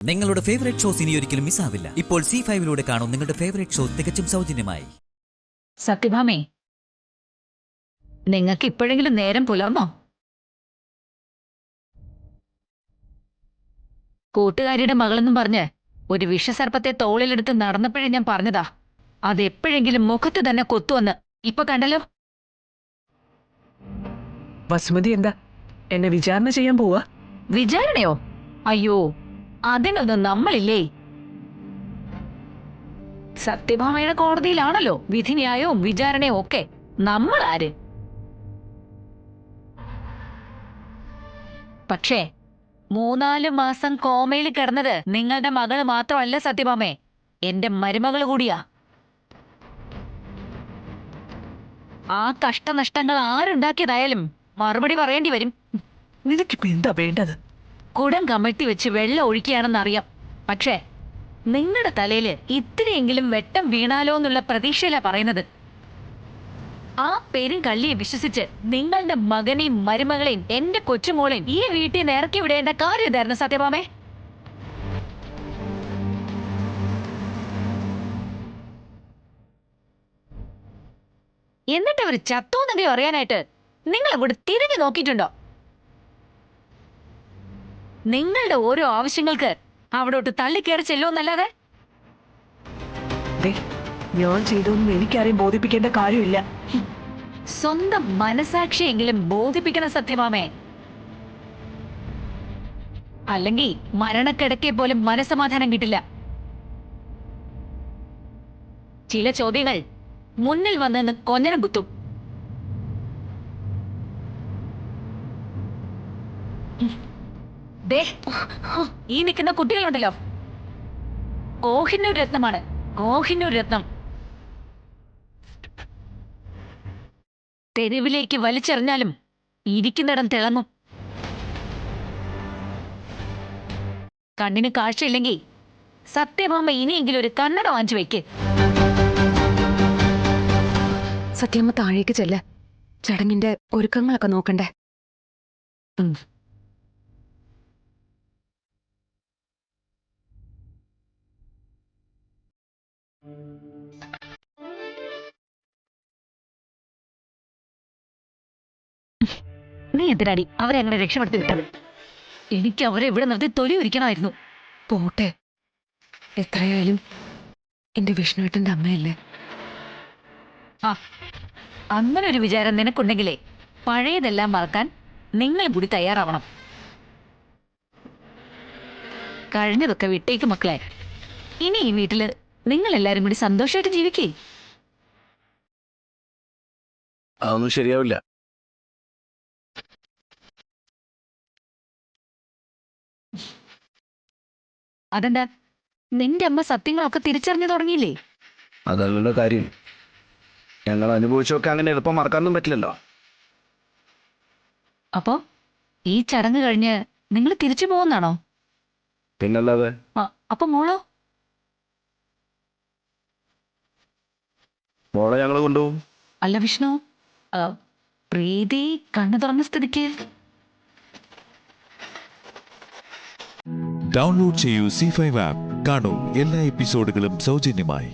നിങ്ങളുടെ favourite shows ഇനി ഒരിക്കലും മിസ്സാവില്ല. ഇപ്പോൾ C5 കാണും നിങ്ങളുടെ ഫേവറേറ്റ് ഷോ തികച്ചും സൗജന്യമായി. സത്യഭാമേ, നിങ്ങൾക്ക് ഇപ്പോഴെങ്കിലും നേരം പുലർന്നോ? കൂട്ടുകാരിയുടെ മകളെന്നും പറഞ്ഞ് ഒരു വിഷസർപ്പത്തെ തോളിലെടുത്ത് നടന്നപ്പോഴേ ഞാൻ പറഞ്ഞതാ, അതെപ്പോഴെങ്കിലും മുഖത്ത് തന്നെ കൊത്തുവന്ന്. ഇപ്പൊ കണ്ടല്ലോ. വസുമതി എന്താ എന്നെ വിചാരണ ചെയ്യാൻ പോവാ? വിചാരണയോ? അയ്യോ, അതിനൊന്നും നമ്മളില്ലേ. സത്യഭാമയുടെ കോടതിയിലാണല്ലോ വിധിന്യായവും വിചാരണയും ഒക്കെ. നമ്മൾ ആര്? പക്ഷേ 3-4 മാസം കോമയിൽ കിടന്നത് നിങ്ങളുടെ മകള് മാത്രമല്ല സത്യഭാമേ, എന്റെ മരുമകൾ കൂടിയാ. ആ കഷ്ടനഷ്ടങ്ങൾ ആരുണ്ടാക്കിയതായാലും മറുപടി പറയേണ്ടി വരും. നിനക്കിപ്പോ എന്താ വേണ്ടത്? കുടം കമഴ്ത്തി വെച്ച് വെള്ളം ഒഴിക്കുകയാണെന്നറിയാം. പക്ഷേ നിങ്ങളുടെ തലയില് ഇത്തിരിയെങ്കിലും വെട്ടം വീണാലോ എന്നുള്ള പ്രതീക്ഷയിലാ പറയുന്നത്. ആ പേരും കള്ളിയെ വിശ്വസിച്ച് നിങ്ങളുടെ മകനെയും മരുമകളെയും എന്റെ കൊച്ചുമോളെയും ഈ വീട്ടിൽ നിന്ന് ഇറക്കി വിടേണ്ട കാര്യം ഇതായിരുന്നു സത്യഭാമേ. എന്നിട്ട് അവർ ചത്തോന്നൊക്കെ അറിയാനായിട്ട് നിങ്ങൾ അങ്ങോട്ട് തിരിഞ്ഞു നോക്കിയിട്ടുണ്ടോ? നിങ്ങളുടെ ഓരോ ആവശ്യങ്ങൾക്ക് അവിടോട്ട് തള്ളിക്കയറി ചെല്ലുമെന്നല്ലാതെ. ഞാൻ ചെയ്തൊന്നും എനിക്കാരെയും ബോധിപ്പിക്കേണ്ട കാര്യമില്ല. സ്വന്തം മനസാക്ഷിയെങ്കിലും ബോധിപ്പിക്കണ സത്യഭാമേ. അല്ലെങ്കിൽ മരണക്കിടക്കെ പോലും മനസമാധാനം കിട്ടില്ല. ചില ചോദ്യങ്ങൾ മുന്നിൽ വന്നെന്ന് കൊഞ്ഞനം കുത്തും. ഈ നിൽക്കുന്ന കുട്ടികളുണ്ടല്ലോ, കോഹിന്നൂർ രത്നമാണ്. കോഹിന്നൂർ രത്നം തെരുവിലേക്ക് വലിച്ചെറിഞ്ഞാലും ഇരിക്കുന്നിടം തിളങ്ങും. കണ്ണിന് കാഴ്ചയില്ലെങ്കിൽ സത്യഭാമ ഇനിയെങ്കിലും ഒരു കണ്ണട വാങ്ങിച്ചു വെക്ക്. സത്യമ്മ താഴേക്ക് ചെല്ല, ചടങ്ങിന്റെ ഒരുക്കങ്ങളൊക്കെ നോക്കണ്ടേ. നീ എന്തിനാടി അവരെ അങ്ങനെ രക്ഷപ്പെടുത്തി വിട്ടത്? എനിക്ക് അവരെ ഇവിടെ നിർത്തി തൊലി ഒരിക്കണമായിരുന്നു. പോട്ടെ, എത്രയായാലും എന്റെ വിഷ്ണുവേട്ടന്റെ അമ്മയല്ലേ. ആ, അങ്ങനെ ഒരു വിചാരം നിനക്കുണ്ടെങ്കിലേ പഴയതെല്ലാം മറക്കാൻ നിങ്ങൾ കൂടി തയ്യാറാവണം. കഴിഞ്ഞതൊക്കെ വിട്ടേക്ക് മക്കളെ. ഇനി ഈ വീട്ടില് നിങ്ങൾ എല്ലാരും കൂടി സന്തോഷമായിട്ട് ജീവിക്കേ. അതൊന്നും ശരിയാവില്ല. അതെന്താ? നിന്റെ അമ്മ സത്യങ്ങളൊക്കെ തിരിച്ചറിഞ്ഞു തുടങ്ങിയില്ലേ? അതല്ലല്ലോ കാര്യം. ഞങ്ങൾ അനുഭവിച്ചൊക്കെ അങ്ങനെ എളുപ്പം മറക്കാനൊന്നും പറ്റില്ലല്ലോ. അപ്പോ ഈ ചടങ്ങ് കഴിഞ്ഞ് നിങ്ങൾ തിരിച്ചു പോകുന്നാണോ? പിന്നല്ലാതെ. അപ്പൊ മോളോ? മോളെ ഞങ്ങൾ കൊണ്ടുപോകും. അല്ല വിഷ്ണു, പ്രീതി കണ്ണു തുറന്ന സ്ഥിതിക്ക്. ഡൗൺലോഡ് ചെയ്യൂ C5 ആപ്പ്. കാണൂ എല്ലാ എപ്പിസോഡുകളും സൗജന്യമായി.